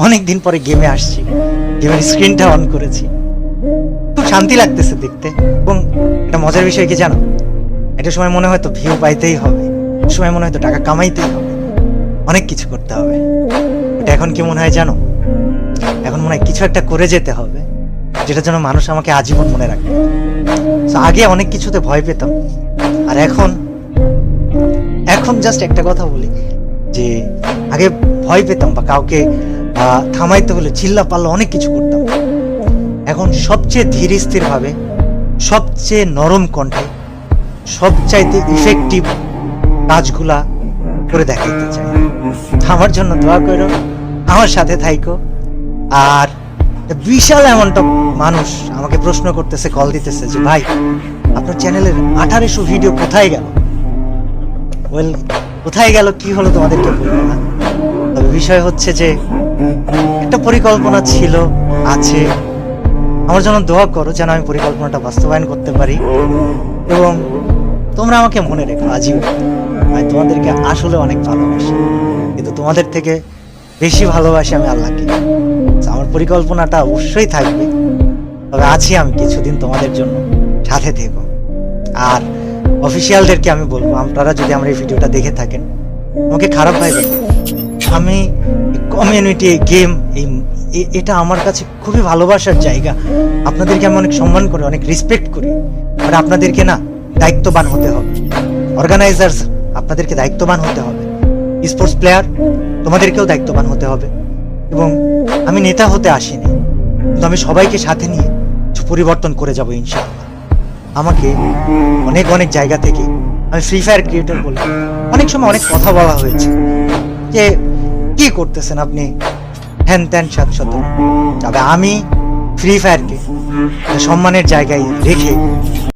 অনেকদিন পরে গেমে আসছি, গেমের স্ক্রিনটা অন করেছি, খুব শান্তি লাগতেছে দেখতে। এবং একটা মজার বিষয় কি জানো, একটা সময় মনে হয়তো ভিউ পাইতেই হবে, একটা সময় মনে হয়তো টাকা কামাইতেই হবে, অনেক কিছু করতে হবে। এটা এখন কি মনে হয় জানো, এখন মনে হয় কিছু একটা করে যেতে হবে যেটা যেন মানুষ আমাকে আজীবন মনে রাখবে। আগে অনেক কিছুতে ভয় পেতাম, আর এখন জাস্ট একটা কথা বলি যে আগে ভয় পেতাম বা কাউকে থামাইতে হলে চিল্লা পাল্লা অনেক কিছু করতাম। এখন সবচেয়ে ধীর স্থির ভাবে, সবচেয়ে নরম কণ্ঠে, সবচাইতে ইফেক্টিভ কাজগুলা করে দেখাইতে চাই। আমার জন্য দোয়া করো, আমার সাথে থাইকো। আর বিশাল অ্যামাউন্ট অফ মানুষ আমাকে প্রশ্ন করতেছে, কল দিতেছে যে ভাই আপনার চ্যানেলের 1800 ভিডিও কোথায় গেল। ওয়েল, কোথায় গেল কি হলো তোমাদেরকে বলবো না, তবে বিষয় হচ্ছে যে একটা পরিকল্পনা ছিল, আছে। আমার জন্য দোয়া করো যেন আমি পরিকল্পনাটা বাস্তবায়ন করতে পারি, এবং তোমরা আমাকে মনে রেখো আজীবন। আমি তোমাদেরকে আসলে অনেক ভালোবাসি, কিন্তু তোমাদের থেকে বেশি ভালোবাসি আমি আল্লাহকে। আমার পরিকল্পনাটা অবশ্যই থাকবে, তবে আছি আমি কিছুদিন তোমাদের জন্য, সাথে থেকো। আর অফিসিয়ালদেরকে আমি বলবো, আপনারা যদি আমার এই ভিডিওটা দেখে থাকেন, আমাকে খারাপ ভাইবেন। আমি কমিউনিটি গেম এটা আমার কাছে খুবই ভালোবাসার জায়গা। আপনাদেরকে আমি অনেক সম্মান করি, অনেক রেসপেক্ট করি। আর আপনাদেরকে না দায়িত্ববান হতে হবে। অর্গানাইজার্স, আপনাদেরকে দায়িত্ববান হতে হবে। স্পোর্টস প্লেয়ার, তোমাদেরকেও দায়িত্ববান হতে হবে। এবং আমি নেতা হতে আসিনি, কিন্তু আমি সবাইকে সাথে নিয়ে কিছু পরিবর্তন করে যাব ইনশাআল্লাহ। আমাকে অনেক অনেক জায়গা থেকে, আমি ফ্রি ফায়ার ক্রিয়েটর বলে অনেক সময় অনেক কথা বলা হয়েছে যে কি করতেছেন আপনি, হ্যান ত্যান সাত শত। তবে আমি ফ্রি ফায়ারকে সম্মানের জায়গায় রেখে